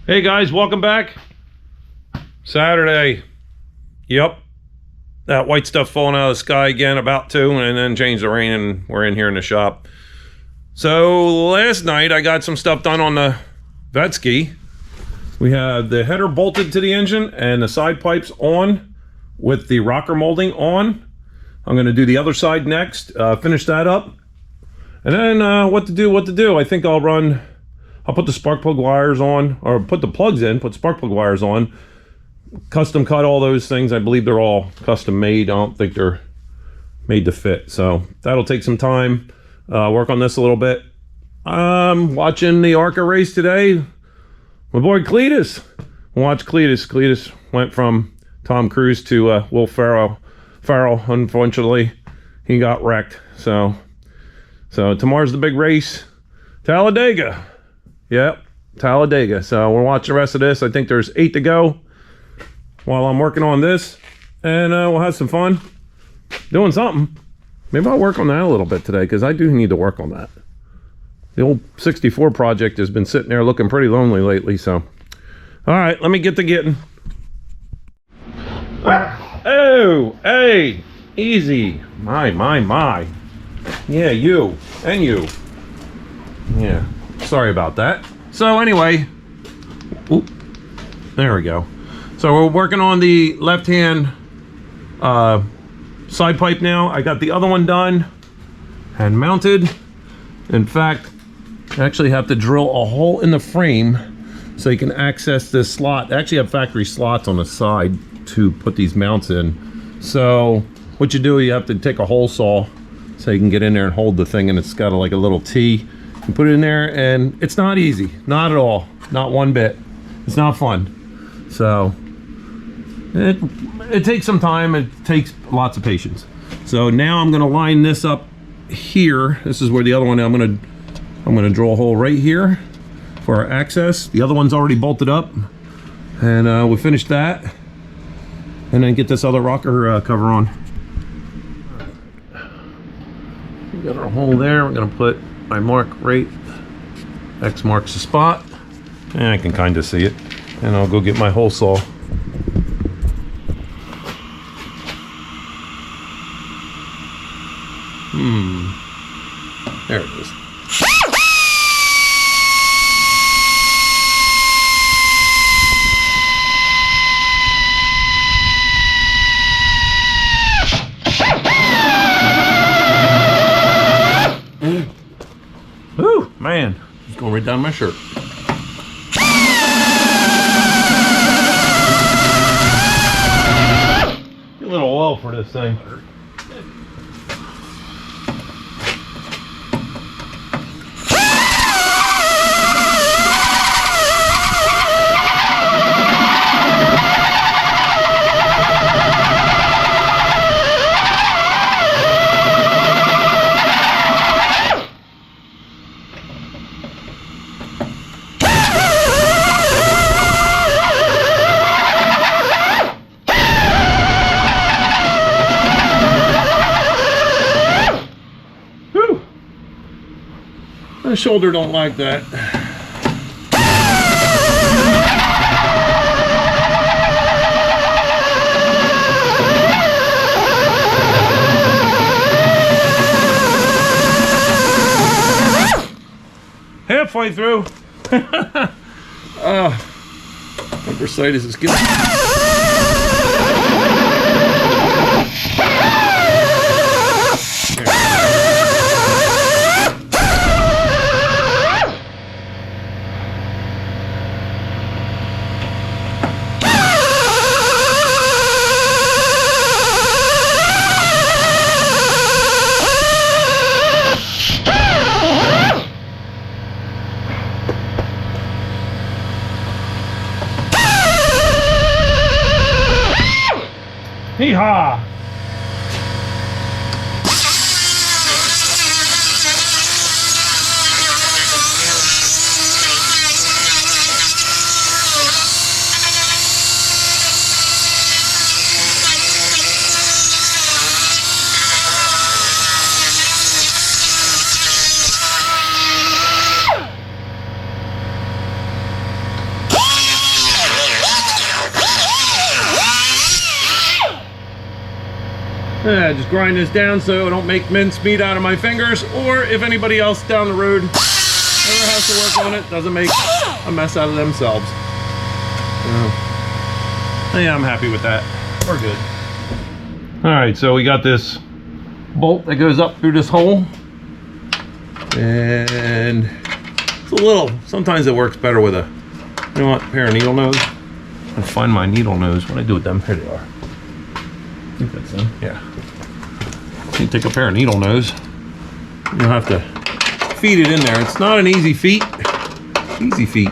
Hey guys, welcome back. Saturday. Yep. That white stuff falling out of the sky again, about to, and then changed the rain, and we're in here in the shop. So last night I got some stuff done on the vetteski. We have the header bolted to the engine and the side pipes on with the rocker molding on. I'm going to do the other side next, finish that up. And then what to do. I think I'll put the spark plug wires on, or put the plugs in, put spark plug wires on, custom cut all those things. I believe they're all custom made. I don't think they're made to fit. So that'll take some time. Work on this a little bit. Watching the ARCA race today. My boy Cletus. Watch Cletus. Cletus went from Tom Cruise to Will Ferrell. Unfortunately, he got wrecked. So tomorrow's the big race. Talladega. Yep, Talladega. So we're watching the rest of this. I think there's 8 to go while I'm working on this. And we'll have some fun doing something. Maybe I'll work on that a little bit today, because I do need to work on that. The old 64 project has been sitting there looking pretty lonely lately, so. All right, let me get to getting. Oh, hey, easy. My. Yeah, you, and you. Yeah, sorry about that. So anyway, there we go. So we're working on the left-hand side pipe now. I got the other one done and mounted. In fact, I actually have to drill a hole in the frame so you can access this slot. I actually have factory slots on the side to put these mounts in. So what you do, you have to take a hole saw so you can get in there and hold the thing, and it's got like a little T. You put it in there, and it's not easy. Not at all. Not one bit. It's not fun. So it takes some time. It takes lots of patience. So now I'm going to line this up here. This is where the other one, I'm going to drill a hole right here for our access. The other one's already bolted up, and we'll finish that and then get this other rocker cover on. We got our hole there. We're going to put my mark right. X marks the spot, and I can kind of see it. And I'll go get my hole saw. There it is. Ooh, man, it's going right down my shirt. Get a little oil for this thing. My shoulder don't like that. Halfway through. Bursitis is good. Hee-haw! Just grind this down so I don't make mincemeat out of my fingers, or if anybody else down the road ever has to work on it, doesn't make a mess out of themselves. So, yeah, I'm happy with that. We're good. All right, so we got this bolt that goes up through this hole, and it's a little, sometimes it works better with a, you know what, pair of needle nose. I find my needle nose. What do I do with them? Here they are. I think that's them. Yeah. You take a pair of needle nose. You'll have to feed it in there. It's not an easy feat. Easy feat.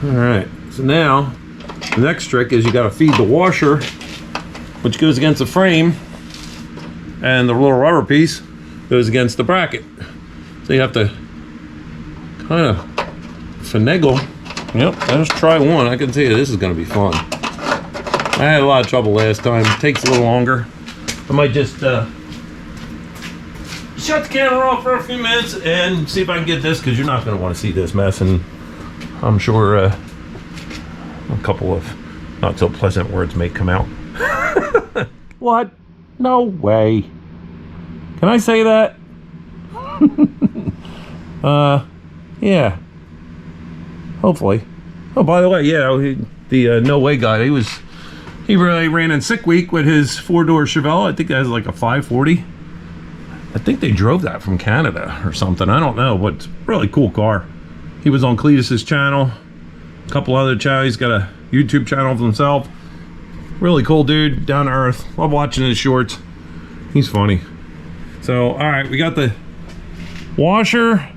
All right. So now the next trick is you got to feed the washer, which goes against the frame, and the little rubber piece goes against the bracket. So you have to kind of finagle. Yep, let's try one. I can tell you this is going to be fun. I had a lot of trouble last time. It takes a little longer. I might just shut the camera off for a few minutes and see if I can get this, because you're not going to want to see this mess, and I'm sure a couple of not so pleasant words may come out. What? No way. Can I say that? Yeah. Hopefully. Oh, by the way, yeah, the no way guy, he really ran in sick week with his 4-door Chevelle. I think it has like a 540. I think they drove that from Canada or something. I don't know, but it's a really cool car. He was on Cletus's channel, a couple other channels. He's got a YouTube channel of himself. Really cool dude, down to earth. Love watching his shorts. He's funny. So, all right, we got the washer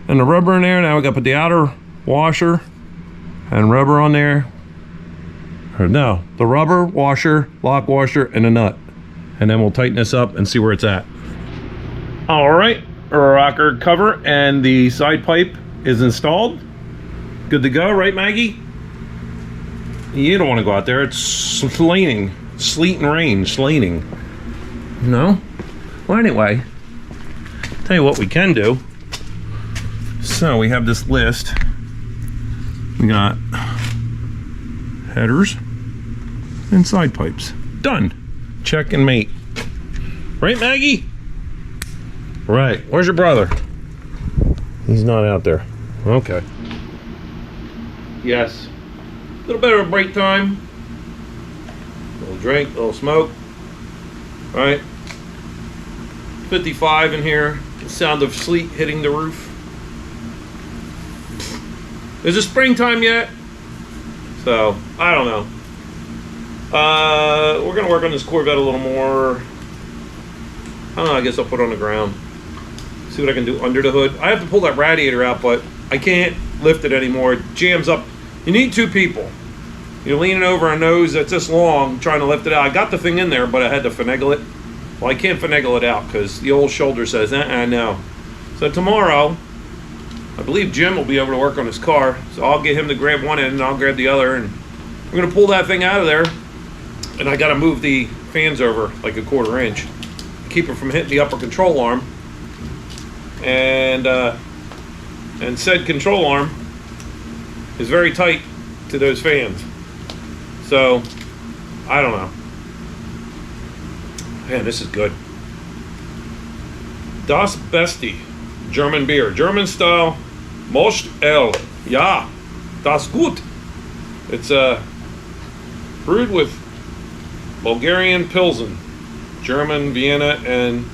and the rubber in there. Now we got to put the outer washer and rubber on there. Or no, the rubber, washer, lock washer, and a nut. And then we'll tighten this up and see where it's at. All right, rocker cover and the side pipe is installed. Good to go, right, Maggie? You don't want to go out there. It's sleeting, sleet and rain, sleeting. No? Well, anyway, tell you what we can do. So we have this list. We got headers and side pipes. Done. Check and mate. Right, Maggie? Right. Where's your brother? He's not out there. Okay. Yes. A little bit of a break time. A little drink, a little smoke. All right. 55 in here. The sound of sleet hitting the roof. Is it springtime yet? So, I don't know. We're going to work on this Corvette a little more. I don't know, I guess I'll put it on the ground. See what I can do under the hood. I have to pull that radiator out, but I can't lift it anymore. It jams up. You need two people. You're leaning over a nose that's this long, trying to lift it out. I got the thing in there, but I had to finagle it. Well, I can't finagle it out because the old shoulder says, no. So tomorrow, I believe Jim will be able to work on his car. So I'll get him to grab one end and I'll grab the other. And we're going to pull that thing out of there. And I got to move the fans over like a 1/4 inch. Keep it from hitting the upper control arm. And said control arm is very tight to those fans. So, I don't know. Man, this is good. Das Beste, German beer. German style, Most Ale. Ja, das gut. It's brewed with Bulgarian Pilsen, German, Vienna, and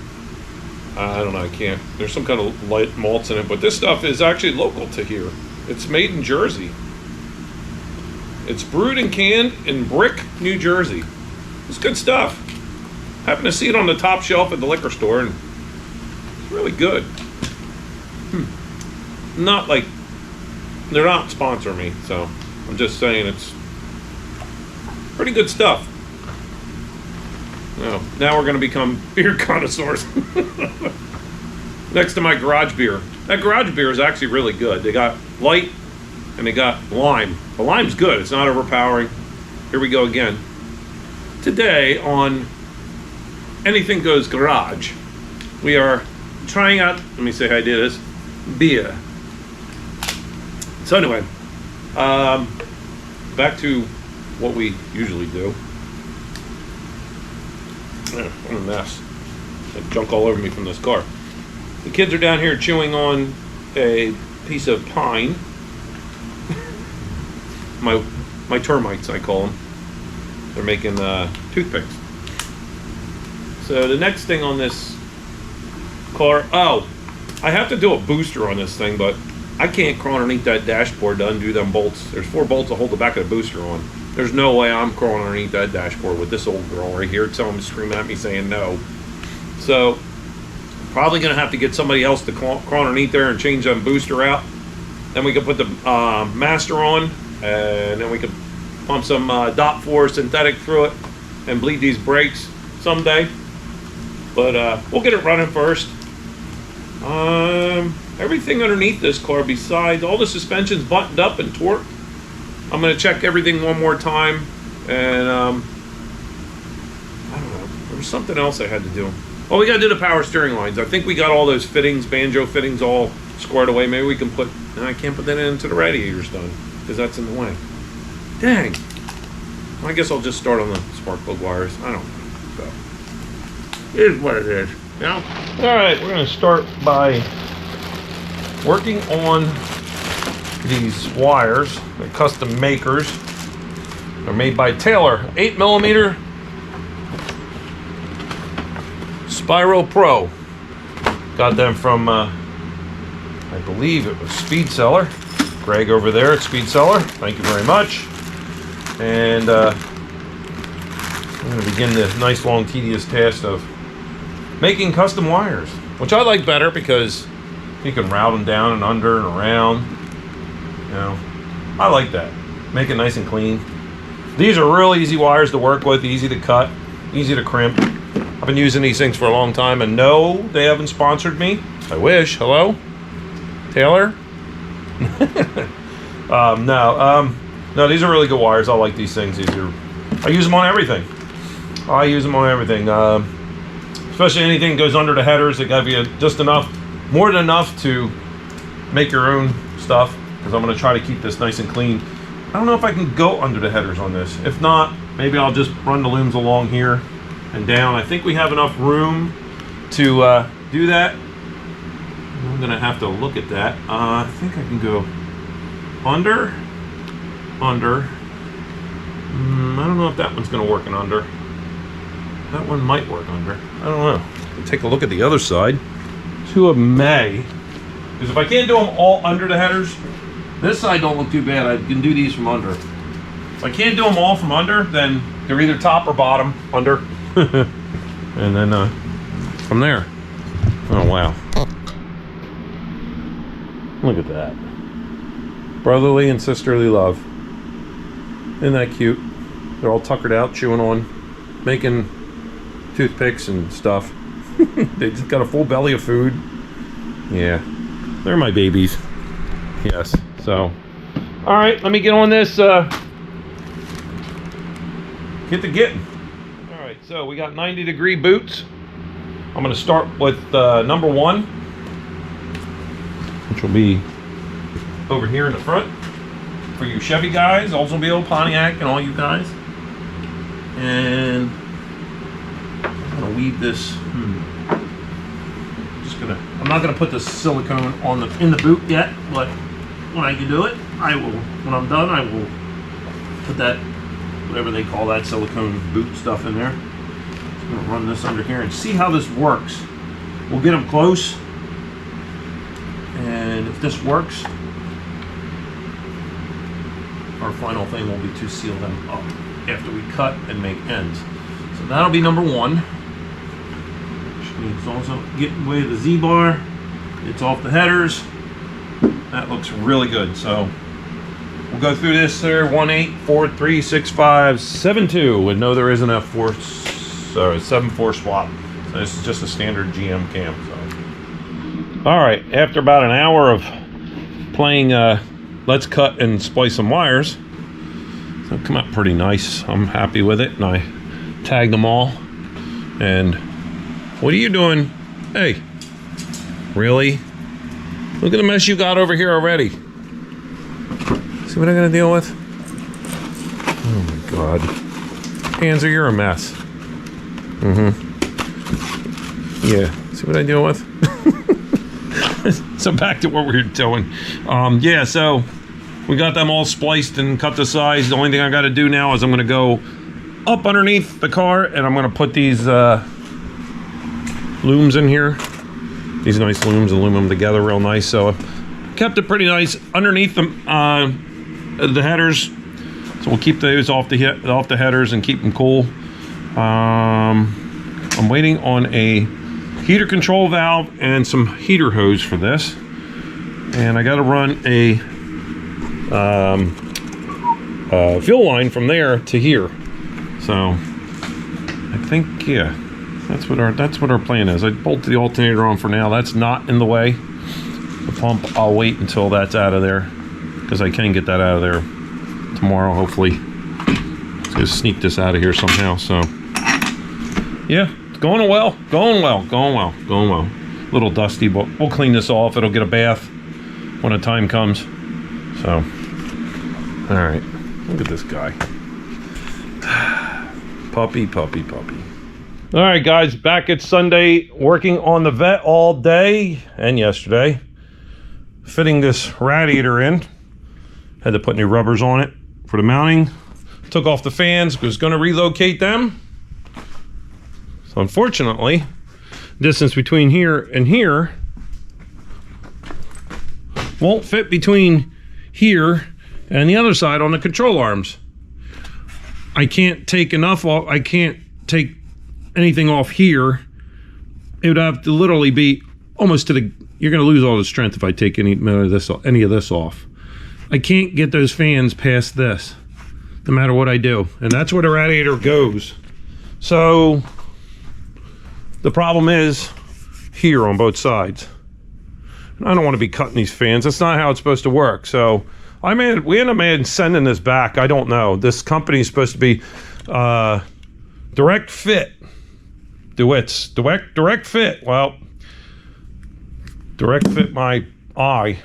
I don't know, I can't. There's some kind of light malts in it, but this stuff is actually local to here. It's made in Jersey. It's brewed and canned in Brick, New Jersey. It's good stuff. Happened to see it on the top shelf at the liquor store, and it's really good. Not like, they're not sponsoring me, so I'm just saying it's pretty good stuff. Now we're going to become beer connoisseurs. Next to my garage beer. That garage beer is actually really good. They got light and they got lime. The lime's good. It's not overpowering. Here we go again. Today on Anything Goes Garage, we are trying out, let me say how I did this, beer. So anyway, back to what we usually do. What a mess. Like junk all over me from this car. The kids are down here chewing on a piece of pine. my termites, I call them. They're making toothpicks. So the next thing on this car, oh, I have to do a booster on this thing, but I can't crawl underneath that dashboard to undo them bolts. There's 4 bolts to hold the back of the booster on. There's no way I'm crawling underneath that dashboard with this old girl right here telling me, screaming at me saying no. So probably gonna have to get somebody else to crawl underneath there and change that booster out. Then we can put the master on, and then we can pump some DOT4 synthetic through it and bleed these brakes someday. But we'll get it running first. Everything underneath this car, besides all the suspension's buttoned up and torqued. I'm gonna check everything one more time, and I don't know. There was something else I had to do. Oh, we gotta do the power steering lines. I think we got all those fittings, banjo fittings, all squared away. Maybe we can put. No, I can't put that into the radiators done because that's in the way. Dang. Well, I guess I'll just start on the spark plug wires. I don't know. So it is what it is. You know? All right, we're gonna start by working on these wires. They're custom makers. They're made by Taylor. 8mm Spiral Pro. Got them from, I believe it was Speed Seller. Greg over there at Speed Seller. Thank you very much. And I'm going to begin the nice, long, tedious task of making custom wires, which I like better because you can route them down and under and around. You know, I like that. Make it nice and clean. These are real easy wires to work with, easy to cut, easy to crimp. I've been using these things for a long time, and no, they haven't sponsored me. I wish. Hello, Taylor. No, these are really good wires. I like these things. I use them on everything. Especially anything that goes under the headers. They got you just enough, more than enough to make your own stuff. Because I'm going to try to keep this nice and clean. I don't know if I can go under the headers on this. If not, maybe I'll just run the looms along here and down. I think we have enough room to do that. I'm going to have to look at that. I think I can go under. I don't know if that one's going to work in under. That one might work under. I don't know. We'll take a look at the other side. 2 of them may. Because if I can't do them all under the headers, this side don't look too bad. I can do these from under. If I can't do them all from under, then they're either top or bottom, under. And then from there. Oh, wow. Look at that. Brotherly and sisterly love. Isn't that cute? They're all tuckered out, chewing on, making toothpicks and stuff. They just got a full belly of food. Yeah, they're my babies. Yes, so. All right, let me get on this. Get to getting. All right, so we got 90-degree boots. I'm gonna start with number 1, which will be over here in the front for you Chevy guys, Oldsmobile, Pontiac, and all you guys. And I'm gonna weave this. I'm not gonna put the silicone on in the boot yet, but when I can do it, I will. When I'm done, I will put that, whatever they call that, silicone boot stuff in there. I'm gonna run this under here and see how this works. We'll get them close, and if this works, our final thing will be to seal them up after we cut and make ends. So that'll be number 1. Which means also getting away the Z-bar. It's off the headers. That looks really good. So we'll go through this there. 1-8-4-3-6-5-7-2. And no, there isn't a 7-4 swap. So this is just a standard GM cam. So. All right, after about an hour of playing let's cut and splice some wires. So it come out pretty nice. I'm happy with it, and I tagged them all. And what are you doing? Hey, really? Look at the mess you got over here already. See what I'm gonna deal with? Oh my God. Hanser, you're a mess. Yeah, see what I deal with? So back to what we were doing. Yeah, so we got them all spliced and cut to size. The only thing I got to do now is I'm going to go up underneath the car and I'm going to put these looms in here. These nice looms and loom them together real nice. So I kept it pretty nice underneath the headers. So we'll keep those off the headers and keep them cool. I'm waiting on a heater control valve and some heater hose for this. And I got to run a fuel line from there to here. So I think, yeah, that's what our plan is. I bolted the alternator on for now. That's not in the way. The pump, I'll wait until that's out of there because I can get that out of there tomorrow, hopefully. Let's just sneak this out of here somehow. So yeah, it's going well. A little dusty, but we'll clean this off. It'll get a bath when the time comes. So, all right, look at this guy. Puppy. All right, guys, back at Sunday, working on the vet all day and yesterday. Fitting this radiator in. Had to put new rubbers on it for the mounting. Took off the fans, was gonna relocate them. So unfortunately, distance between here and here won't fit between here and the other side on the control arms. I can't take enough off. I can't take anything off here. It would have to literally be almost to the, you're going to lose all the strength if I take any of this off. I can't get those fans past this, no matter what I do. And that's where the radiator goes. So the problem is here on both sides. And I don't want to be cutting these fans. That's not how it's supposed to work. So we end up sending this back. I don't know. This company is supposed to be direct fit. DeWitt's direct fit. Well, direct fit my eye.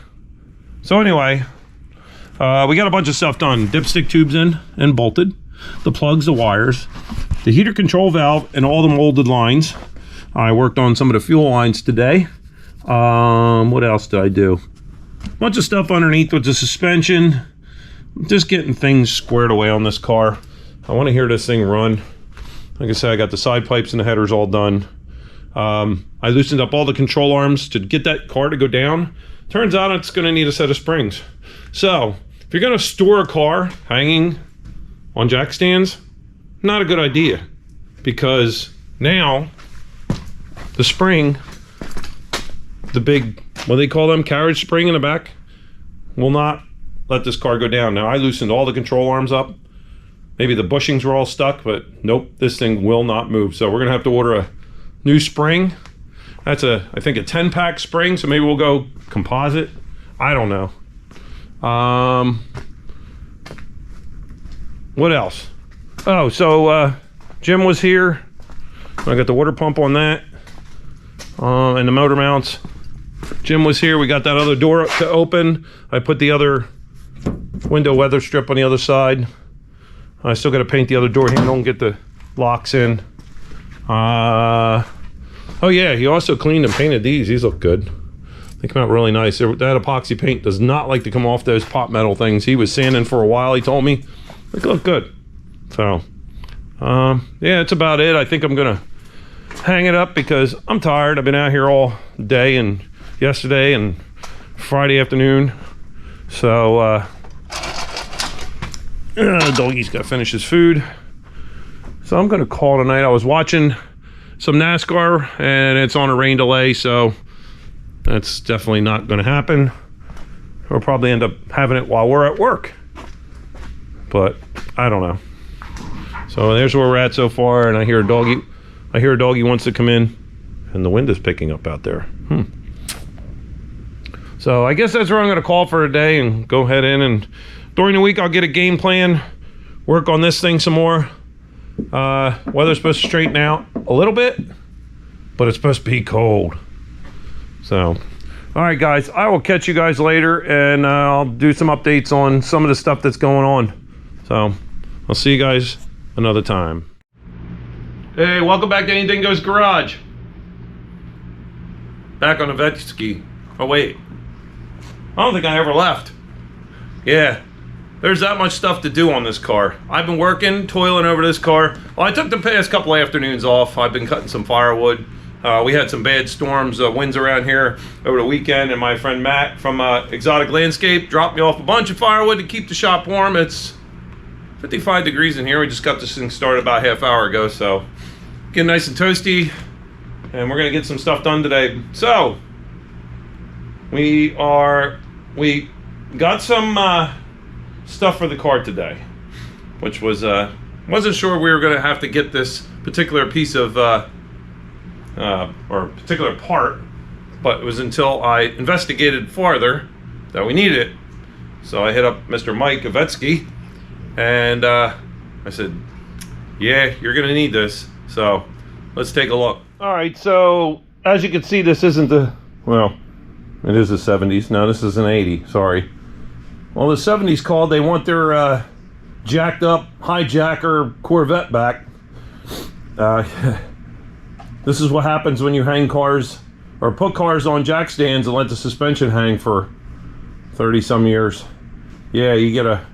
So anyway, we got a bunch of stuff done. Dipstick tubes in and bolted. The plugs, the wires, the heater control valve, and all the molded lines. I worked on some of the fuel lines today. What else did I do? Bunch of stuff underneath with the suspension. Just getting things squared away on this car. I want to hear this thing run. Like I said, I got the side pipes and the headers all done. I loosened up all the control arms to get that car to go down. Turns out it's going to need a set of springs. So if you're going to store a car hanging on jack stands, not a good idea, because now the spring, the big, what do they call them, carriage spring in the back, will not let this car go down. Now I loosened all the control arms up. Maybe the bushings were all stuck, but nope, this thing will not move. So we're gonna have to order a new spring. That's I think a 10-pack spring, so maybe we'll go composite. I don't know. What else? Oh, so Jim was here. I got the water pump on that, and the motor mounts. Jim was here. We got that other door to open. I put the other window weather strip on the other side. I still got to paint the other door handle and get the locks in. Oh yeah, he also cleaned and painted these. These look good. They come out really nice. That epoxy paint does not like to come off those pot metal things. He was sanding for a while, he told me. They look good. So, yeah, that's about it. I think I'm gonna hang it up because I'm tired. I've been out here all day and yesterday and Friday afternoon. So, doggy's got to finish his food. So I'm gonna call tonight. I was watching some NASCAR and it's on a rain delay, so that's definitely not gonna happen. We'll probably end up having it while we're at work, but I don't know. So there's where we're at so far, and I hear a doggy wants to come in, and the wind is picking up out there. So I guess that's where I'm gonna call for a day and go head in, and during the week I'll get a game plan, work on this thing some more. Weather's supposed to straighten out a little bit, but it's supposed to be cold. So, all right guys, I will catch you guys later, and I'll do some updates on some of the stuff that's going on. So I'll see you guys another time. Hey, welcome back to Anything Goes Garage. Back on the vetteski. Oh wait, I don't think I ever left. Yeah, there's that much stuff to do on this car. I've been working, toiling over this car. Well, I took the past couple afternoons off. I've been cutting some firewood. We had some bad storms, winds around here over the weekend, and my friend Matt from Exotic Landscape dropped me off a bunch of firewood to keep the shop warm. It's 55 degrees in here. We just got this thing started about a half hour ago, so getting nice and toasty, and we're gonna get some stuff done today. So we got some stuff for the car today, which was wasn't sure we were gonna have to get this particular piece of or particular part, but it was until I investigated farther that we needed it. So I hit up Mr. Mike Vetteski, and I said, yeah, you're gonna need this. So let's take a look. All right, so as you can see, this isn't the, well, it is the 70s. No, this is an 80, sorry. Well, the 70s called, they want their jacked up hijacker Corvette back. This is what happens when you hang cars, or put cars on jack stands and let the suspension hang for 30 some years. Yeah, you get a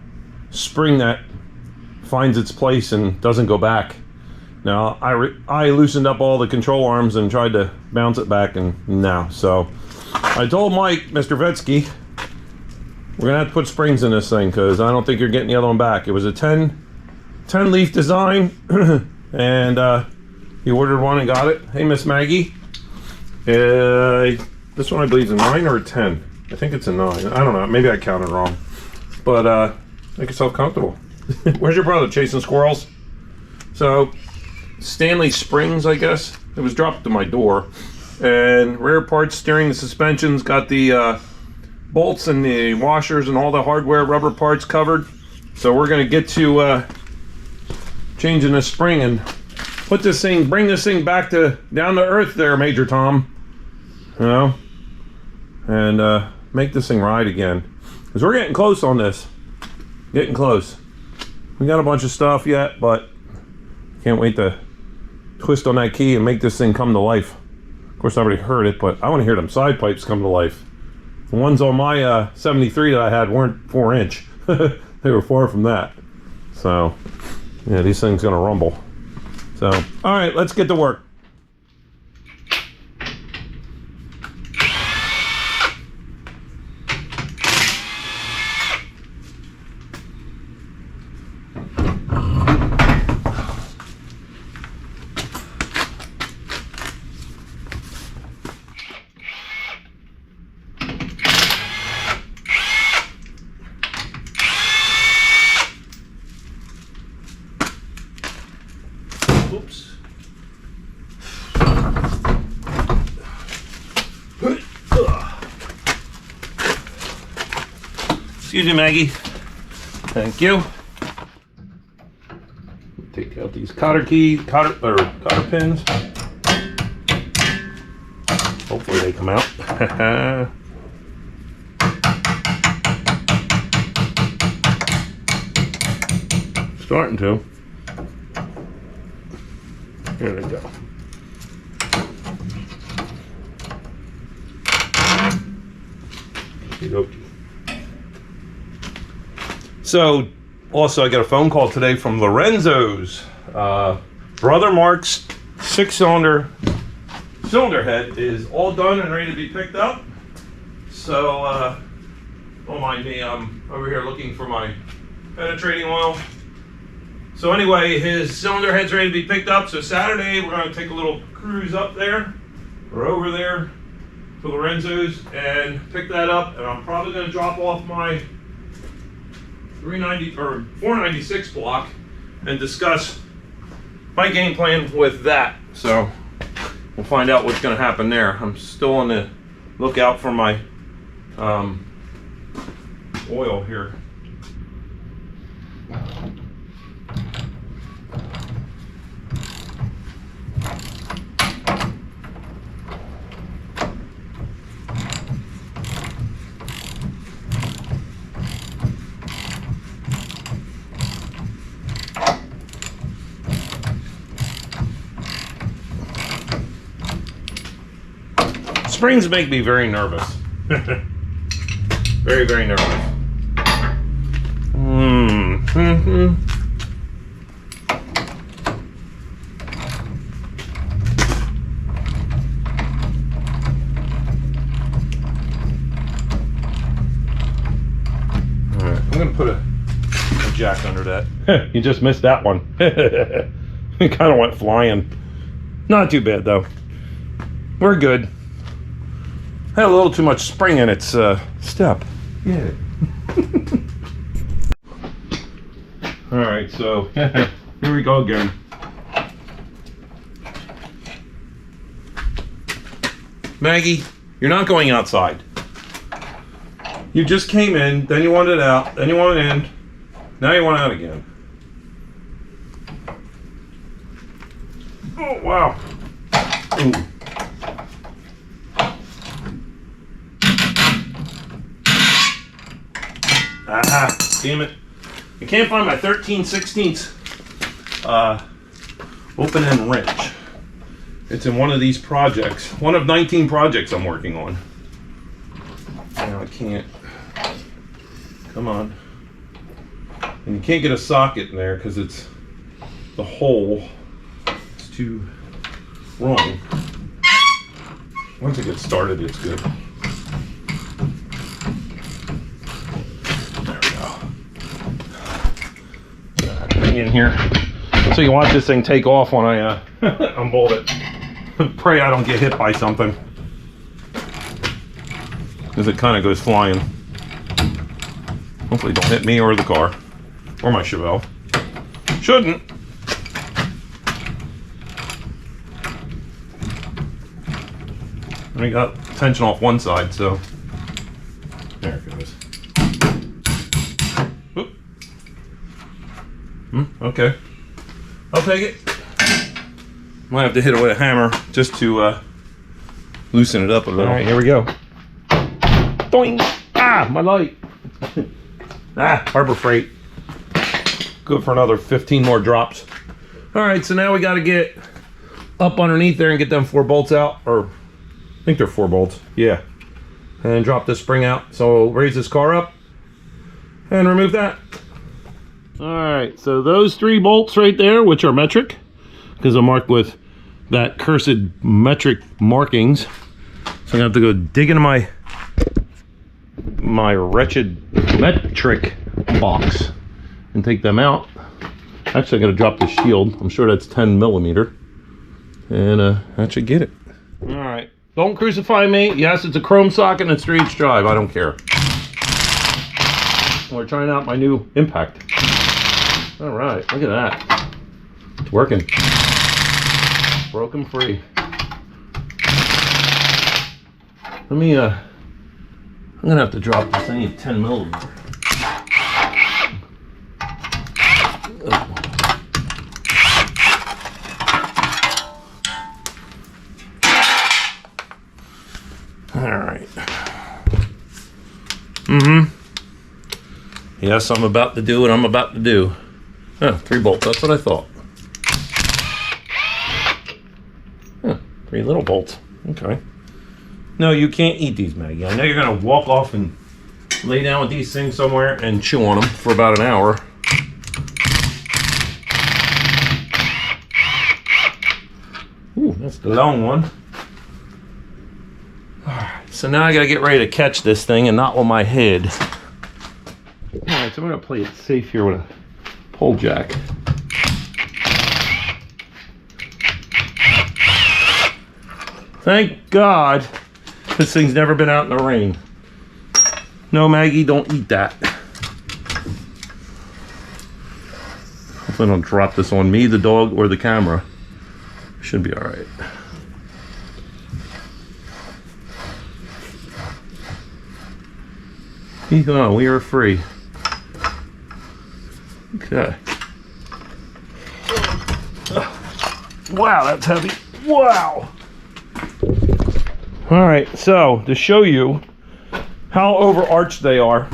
spring that finds its place and doesn't go back. Now, I loosened up all the control arms and tried to bounce it back, and no. So I told Mike, Mr. Vetteski, we're gonna have to put springs in this thing because I don't think you're getting the other one back. It was a 10 leaf design, and he ordered one and got it. Hey, Miss Maggie. This one I believe is a 9 or a 10. I think it's a 9. I don't know. Maybe I counted wrong. But make yourself comfortable. Where's your brother? Chasing squirrels? So, Stanley Springs, I guess. It was dropped to my door. And rear parts, steering, the suspensions, got the bolts and the washers and all the hardware rubber parts covered. So we're going to get to changing this spring and put this thing, bring this thing back to down to earth there, Major Tom. You know? And make this thing ride again. Because we're getting close on this. Getting close. We got a bunch of stuff yet, but can't wait to twist on that key and make this thing come to life. Of course, I already heard it, but I want to hear them side pipes come to life. The ones on my 73 that I had weren't 4-inch. They were far from that. So, yeah, these things gonna rumble. So, all right, let's get to work. Oops. Excuse me, Maggie. Thank you. Take out these cotter pins. Hopefully they come out. Starting to. There we go. Okey-dokey. So, also I got a phone call today from Lorenzo's. Brother Marc's 6-cylinder head is all done and ready to be picked up. So, don't mind me, I'm over here looking for my penetrating oil. So anyway, his cylinder head's ready to be picked up. So Saturday, we're going to take a little cruise up there, or over there to Lorenzo's and pick that up. And I'm probably going to drop off my 390 or 496 block and discuss my game plan with that. So we'll find out what's going to happen there. I'm still on the lookout for my oil here. Springs make me very nervous. Very, very nervous. Alright, I'm gonna put a jack under that. You just missed that one. It kind of went flying. Not too bad though. We're good. Had a little too much spring in its step. Yeah. Alright, so here we go again. Maggie, you're not going outside. You just came in, then you wanted out, then you wanted in, now you want out again. Oh, wow. Ooh. Ah, damn it. I can't find my 13/16 open end wrench. It's in one of these projects. One of 19 projects I'm working on. Now I can't. Come on. And you can't get a socket in there because it's the hole. It's too wrong. Once it gets started, it's good. In here, so you want this thing take off when I unbolt it. Pray I don't get hit by something, because it kind of goes flying. Hopefully don't hit me or the car or my Chevelle. Shouldn't. I got tension off one side, so there it goes. Okay, I'll take it. Might have to hit it with a hammer just to loosen it up a little. All right, here we go. Doing! Ah, my light. Harbor Freight. Good for another 15 more drops. All right, so now we got to get up underneath there and get them 4 bolts out, or I think they're 4 bolts. Yeah, and drop this spring out. So raise this car up and remove that. Alright, so those 3 bolts right there, which are metric, because I'm marked with that cursed metric markings. So I'm gonna have to go dig into my wretched metric box and take them out. Actually, I gotta drop the shield. I'm sure that's 10mm. And that should get it. Alright, don't crucify me. Yes, it's a chrome socket and it's 3/8 drive. I don't care. We're trying out my new impact. All right, look at that. It's working. Broken free. Let me, I'm gonna have to drop this thing at 10mm. All right. Yes, I'm about to do what I'm about to do. 3 bolts, that's what I thought. 3 little bolts, okay. No, you can't eat these, Maggie. I know you're gonna walk off and lay down with these things somewhere and chew on them for about an hour. Ooh, that's the long one. Alright, so now I gotta get ready to catch this thing and not with my head. Alright, so I'm gonna play it safe here with a pull jack. Thank God this thing's never been out in the rain. No, Maggie, don't eat that. Hopefully don't drop this on me, the dog, or the camera. Should be all right. Oh, we are free. Okay. Wow, that's heavy. Wow. All right, so to show you how overarched they are,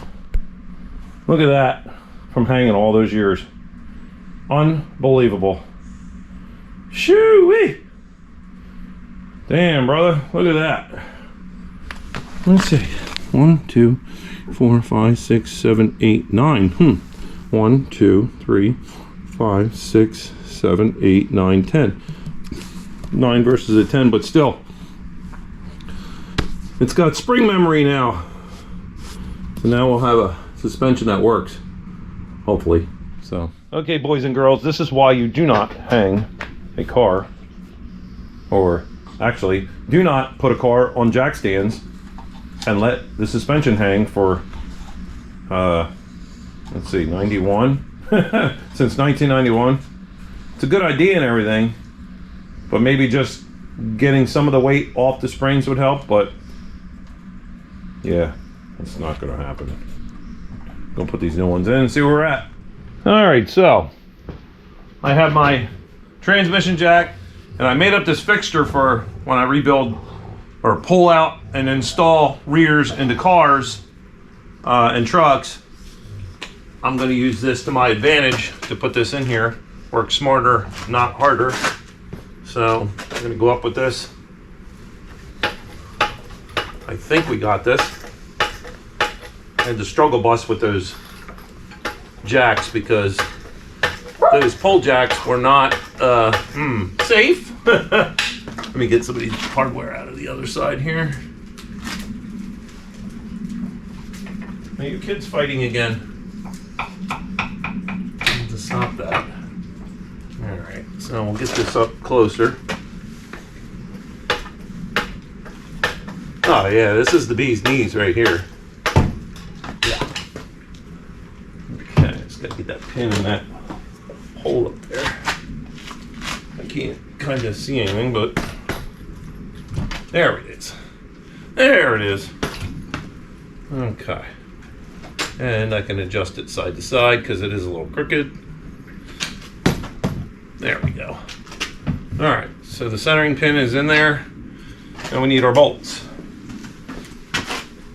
look at that from hanging all those years. Unbelievable. Shoo-wee. Damn, brother, look at that. Let's see. 1, 2, 4, 5, 6, 7, 8, 9. 1, 2, 3, 5, 6, 7, 8, 9, 10. 9 versus a 10, but still. It's got spring memory now. So now we'll have a suspension that works. Hopefully. So. Okay, boys and girls, this is why you do not hang a car, or actually, do not put a car on jack stands and let the suspension hang for, let's see, 91? Since 1991. It's a good idea and everything, but maybe just getting some of the weight off the springs would help, but yeah, that's not gonna happen. Gonna put these new ones in and see where we're at. Alright, so I have my transmission jack, and I made up this fixture for when I rebuild or pull out and install rears into cars and trucks. I'm going to use this to my advantage to put this in here. Work smarter, not harder. So I'm going to go up with this. I think we got this. I had to struggle bus with those jacks because those pull jacks were not safe. Let me get some of these hardware out of the other side here. Are you kids fighting again? To stop that. Alright, so we'll get this up closer. Oh yeah, this is the bee's knees right here. Yeah. Okay, just gotta get that pin in that hole up there. I can't kind of see anything, but there it is. There it is. Okay. And I can adjust it side to side because it is a little crooked. There we go. Alright, so the centering pin is in there, and we need our bolts.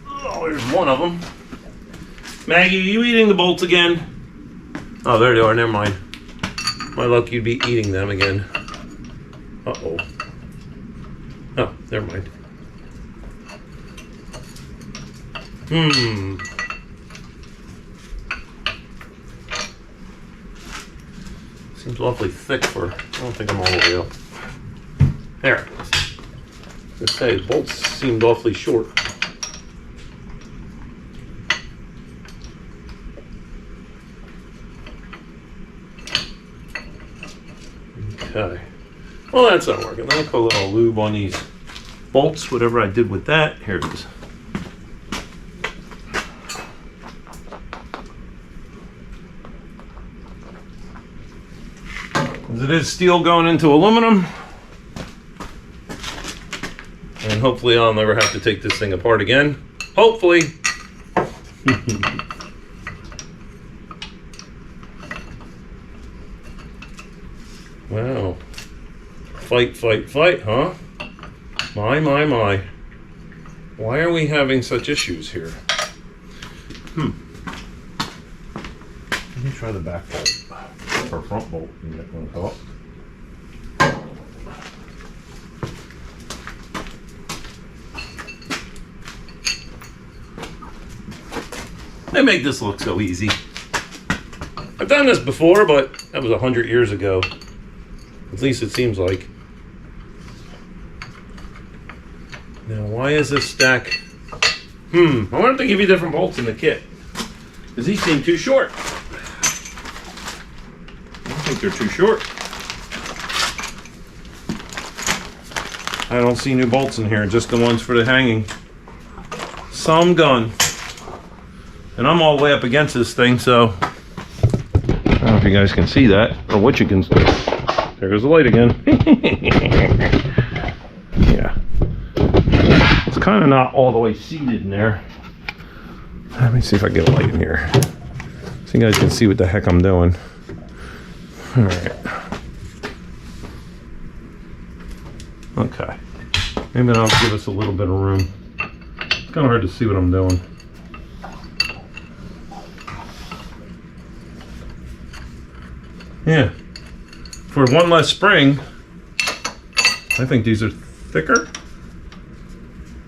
Oh, there's one of them. Maggie, are you eating the bolts again? Oh, there they are, never mind. My luck, you'd be eating them again. Uh-oh. Oh, never mind. Seems awfully thick for, I don't think I'm all the way up. There it is. Let's say, the bolts seemed awfully short. Okay. Well, that's not working. Let me put a little lube on these bolts, whatever I did with that. Here it is. As it is steel going into aluminum. And hopefully I'll never have to take this thing apart again. Hopefully. Wow. Fight, fight, fight, huh? My, my, my. Why are we having such issues here? Let me try the back bolt. Or front bolt. You get one come up. They make this look so easy. I've done this before, but that was 100 years ago. At least it seems like. Now, why is this stack? I wonder if they give you different bolts in the kit. Because these seem too short. I think they're too short. I don't see new bolts in here, just the ones for the hanging. Some gun. And I'm all the way up against this thing, so I don't know if you guys can see that, or what you can see. There goes the light again. Yeah. It's kind of not all the way seated in there. Let me see if I get a light in here, so you guys can see what the heck I'm doing. All right. Okay. Maybe that'll give us a little bit of room. It's kind of hard to see what I'm doing. Yeah. For one less spring, I think these are thicker.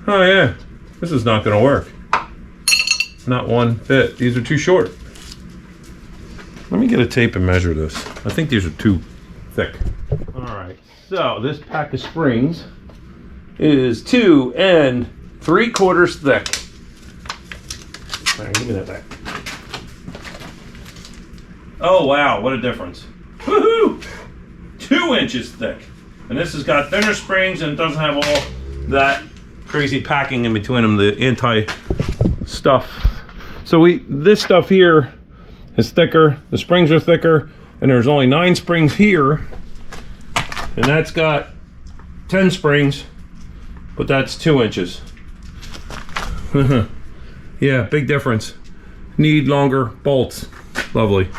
Oh yeah. This is not going to work. Not one bit. These are too short. Let me get a tape and measure this. I think these are too thick. All right. So this pack of springs is 2 3/4 thick. All right, give me that back. Oh wow, what a difference. Woohoo! 2 inches thick. And this has got thinner springs and it doesn't have all that crazy packing in between them, the anti-stuff. So this stuff here is thicker, the springs are thicker, and there's only 9 springs here. And that's got 10 springs, but that's 2 inches. Yeah, big difference. Need longer bolts. Lovely.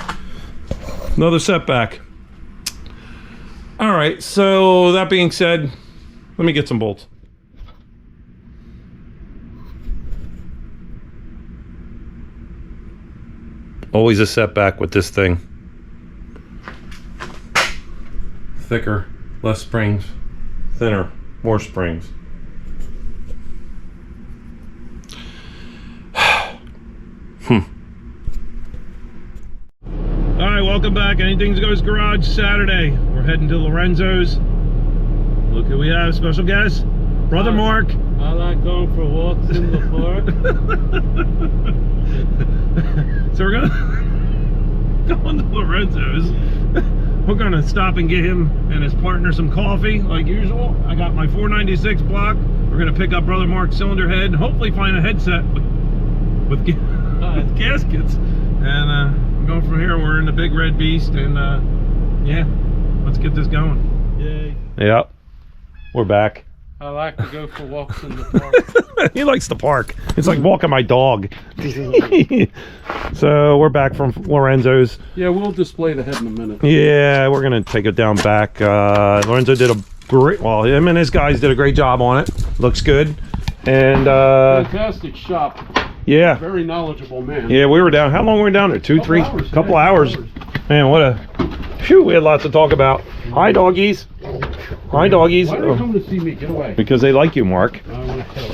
Another setback. All right, so that being said, let me get some bolts. Always a setback with this thing. Thicker, less springs, thinner, more springs. All right, welcome back. Anything Goes Garage Saturday. We're heading to Lorenzo's. Look who we have, special guest, Brother Marc. I like going for walks in the park. So we're going to Lorenzo's. We're gonna stop and get him and his partner some coffee, like usual. I got my 496 block. We're gonna pick up Brother Marc's cylinder head and hopefully find a headset with gaskets. And going from here, we're in the big red beast, and yeah, let's get this going. Yay. Yep, we're back. I like to go for walks in the park. He likes the park. It's like walking my dog. So we're back from Lorenzo's. Yeah, we'll display the head in a minute. Yeah, we're gonna take it down back. Lorenzo did a great, well, him and his guys did a great job on it. Looks good. And fantastic shop. Yeah. Very knowledgeable man. Yeah, we were down. How long were we down there? 2, 3, couple hours. Man, what a, phew, we had lots to talk about. Hi, doggies. Hi, doggies. Why are they coming to see me? Get away. Because they like you, Marc. I want to kill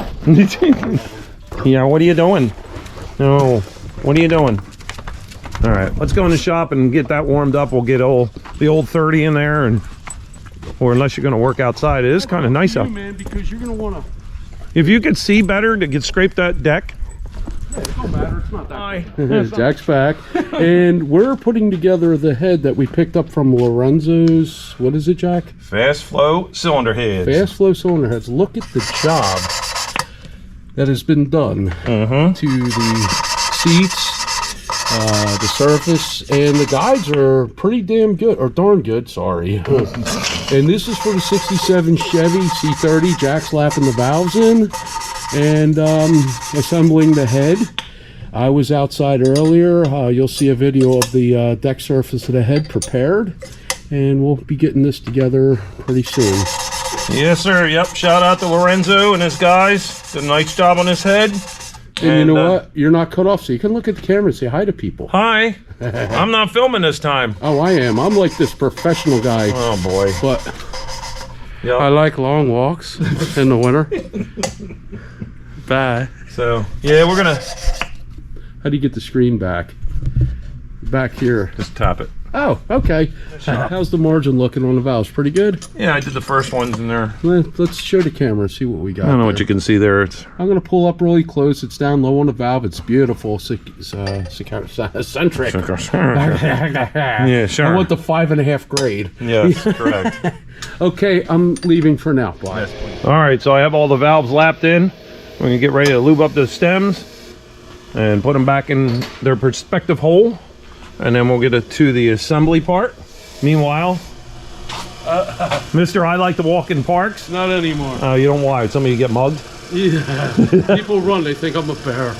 them. Yeah, what are you doing? No, what are you doing? All right, let's go in the shop and get that warmed up. We'll get the old 30 in there, and or unless you're going to work outside, it is kind of nice out. Man, because you're going to want to. If you could see better to scrape that deck. Yeah, it don't matter. It's not that. Jack's back, and we're putting together the head that we picked up from Lorenzo's. What is it, Jack? Fast flow cylinder heads. Fast flow cylinder heads. Look at the job that has been done to the seats, the surface, and the guides are pretty damn good, or darn good. Sorry. And this is for the '67 Chevy C30. Jack's lapping the valves in and assembling the head. I was outside earlier. You'll see a video of the deck surface of the head prepared, and we'll be getting this together pretty soon. Yes, sir. Yep. Shout out to Lorenzo and his guys. Did a nice job on his head. And you know what? You're not cut off, so you can look at the camera and say hi to people. Hi. I'm not filming this time. Oh, I am. I'm like this professional guy. Oh, boy. But yep. I like long walks in the winter. Bye. So, yeah, we're going to... How do you get the screen back? Back here. Just tap it. Oh, okay. How's the margin looking on the valves? Pretty good? Yeah, I did the first ones in there. Let's show the camera and see what we got. I don't know what you can see there. I'm going to pull up really close. It's down low on the valve. It's beautiful. Centric. Yeah, sure. I want the 5.5 grade. Yes, correct. Okay, I'm leaving for now. Bye. Yes, all right, so I have all the valves lapped in. We're going to get ready to lube up the stems and put them back in their respective hole. And then we'll get to the assembly part. Meanwhile, Mr. I like to walk in parks. Not anymore. Oh, you don't why? Somebody get mugged? Yeah. People run. They think I'm a bear.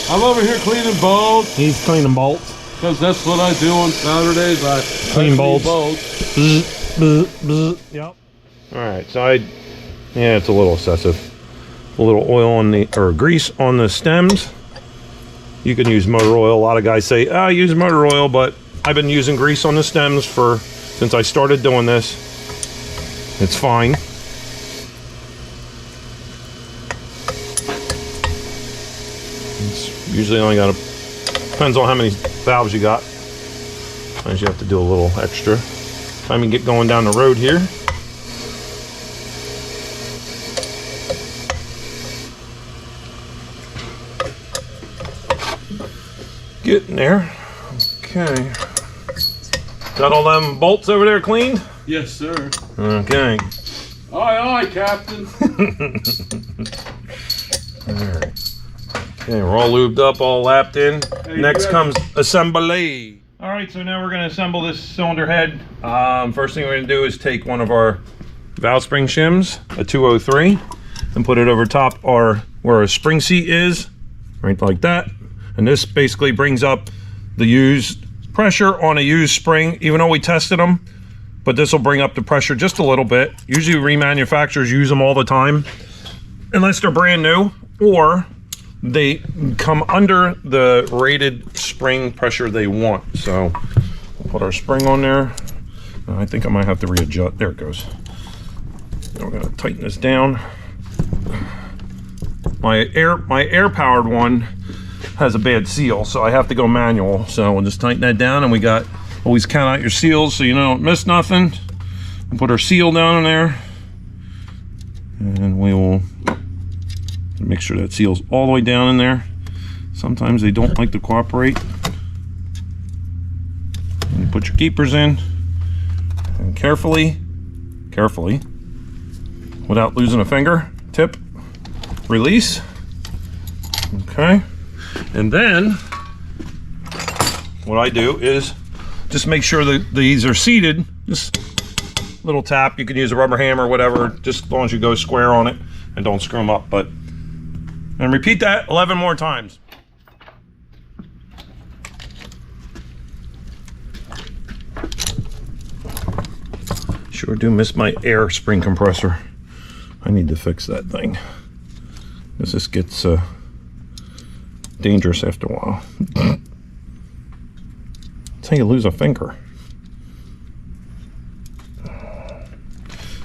I'm over here cleaning bolts. He's cleaning bolts. Because that's what I do on Saturdays. I clean bolts. Bzz, bzz, bzz. Yep. All right. So yeah, it's a little excessive. A little oil on or grease on the stems. You can use motor oil. A lot of guys say, I use motor oil, but I've been using grease on the stems since I started doing this. It's fine. It's usually only got depends on how many valves you got. Sometimes you have to do a little extra. Time you get going down the road here. Getting there. Okay. Got all them bolts over there cleaned? Yes, sir. Okay. Aye, aye, Captain. Alright. Okay, we're all lubed up, all lapped in. Hey, Next comes assembly. Alright, so now we're going to assemble this cylinder head. First thing we're going to do is take one of our valve spring shims, a 203, and put it over top where our spring seat is, right like that. And this basically brings up the used pressure on a used spring, even though we tested them. But this will bring up the pressure just a little bit. Usually remanufacturers use them all the time, unless they're brand new, or they come under the rated spring pressure they want. So we'll put our spring on there. I think I might have to readjust. There it goes. Now we're gonna tighten this down. My air powered one has a bad seal, so I have to go manual. So we'll just tighten that down, and we got always count out your seals so you don't miss nothing. We'll put our seal down in there, and we will make sure that seal's all the way down in there. Sometimes they don't like to cooperate. And you put your keepers in, and carefully, without losing a finger, tip, release. Okay. And then what I do is just make sure that these are seated. Just a little tap. You can use a rubber hammer or whatever, just as long as you go square on it and don't screw them up. And repeat that 11 more times. Sure do miss my air spring compressor. I need to fix that thing, because this gets dangerous after a while. That's how you lose a finger.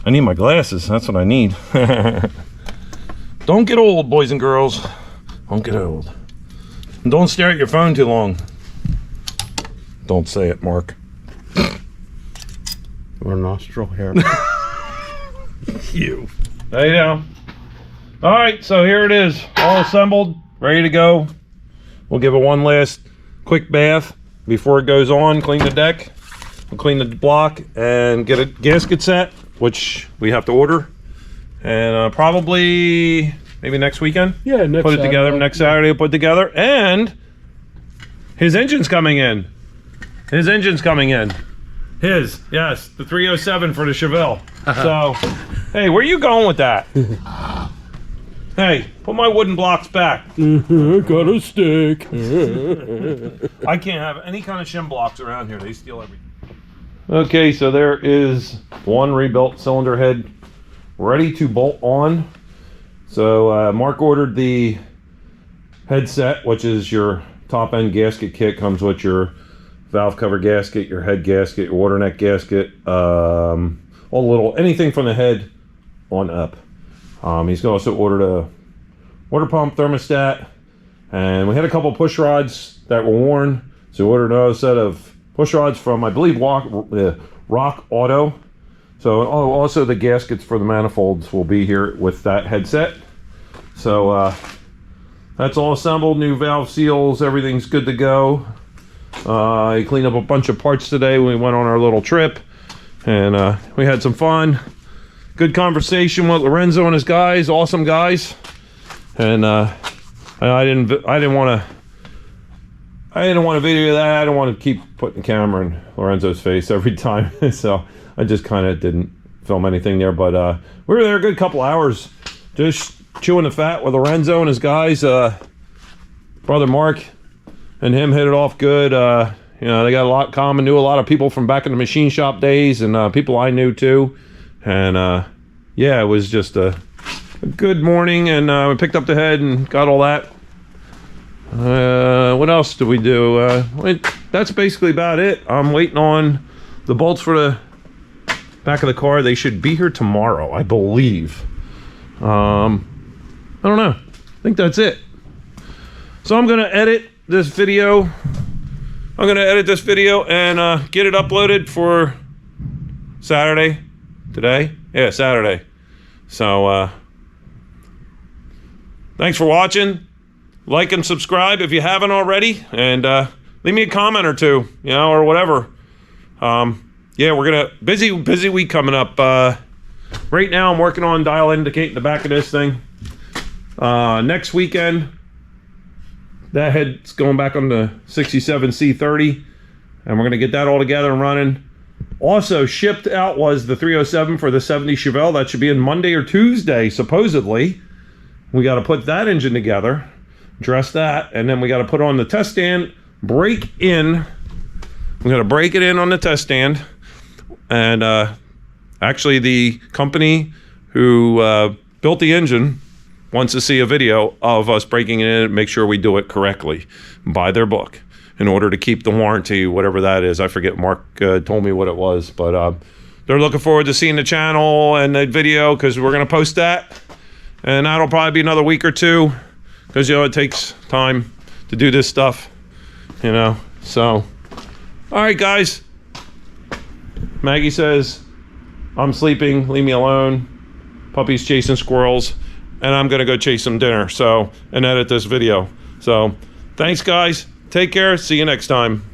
I need my glasses. That's what I need. Don't get old, boys and girls. Don't get old. And don't stare at your phone too long. Don't say it, Mark. Or nostril hair. You. There you go. All right, so here it is, all assembled, ready to go. We'll give it one last quick bath before it goes on. Clean the deck, we'll clean the block, and get a gasket set, which we have to order. And probably maybe next weekend. Yeah, next put it together. Saturday. Next Saturday, we'll put it together. And his engine's coming in. His engine's coming in. His, yes, the 307 for the Chevelle. So, hey, where you going with that? Hey, put my wooden blocks back. Got a stick. I can't have any kind of shim blocks around here. They steal everything. Okay, so there is one rebuilt cylinder head ready to bolt on. So Mark ordered the headset, which is your top end gasket kit. Comes with your valve cover gasket, your head gasket, your water neck gasket, all little, anything from the head on up. He's also ordered a water pump thermostat, and we had a couple push rods that were worn, so we ordered another set of push rods from, I believe, Rock Auto. So also the gaskets for the manifolds will be here with that headset. So that's all assembled, new valve seals, everything's good to go. I cleaned up a bunch of parts today when we went on our little trip, and we had some fun. Good conversation with Lorenzo and his guys, awesome guys. And I didn't want to video that. I don't want to keep putting the camera in Lorenzo's face every time. So I just kind of didn't film anything there. But we were there a good couple hours, just chewing the fat with Lorenzo and his guys. Brother Marc and him hit it off good. You know, they got a lot in common. Knew a lot of people from back in the machine shop days, and people I knew too. And yeah, it was just a good morning, and we picked up the head and got all that. What else did we do? That's basically about it. I'm waiting on the bolts for the back of the car. They should be here tomorrow, I believe. I don't know. I think that's it. So I'm gonna edit this video. I'm gonna edit this video and get it uploaded for Saturday. Today? Yeah, Saturday. So thanks for watching. Like and subscribe if you haven't already, and leave me a comment or two, you know, or whatever. Yeah, we're gonna busy week coming up. Right now I'm working on dial indicating the back of this thing. Next weekend, that head's going back on the 67 C30, and we're gonna get that all together and running. Also shipped out was the 307 for the 70 Chevelle. That should be in Monday or Tuesday, supposedly. We got to put that engine together, dress that, and then we got to put on the test stand, break in. We got to break it in on the test stand. And actually the company who built the engine wants to see a video of us breaking it in and make sure we do it correctly by their book in order to keep the warranty, whatever that is. I forget, Mark told me what it was, but they're looking forward to seeing the channel and the video, because we're going to post that. And that'll probably be another week or two, because, you know, it takes time to do this stuff, you know. So, all right, guys. Maggie says, I'm sleeping, leave me alone. Puppy's chasing squirrels, and I'm gonna go chase some dinner, so, and edit this video. So, thanks, guys. Take care. See you next time.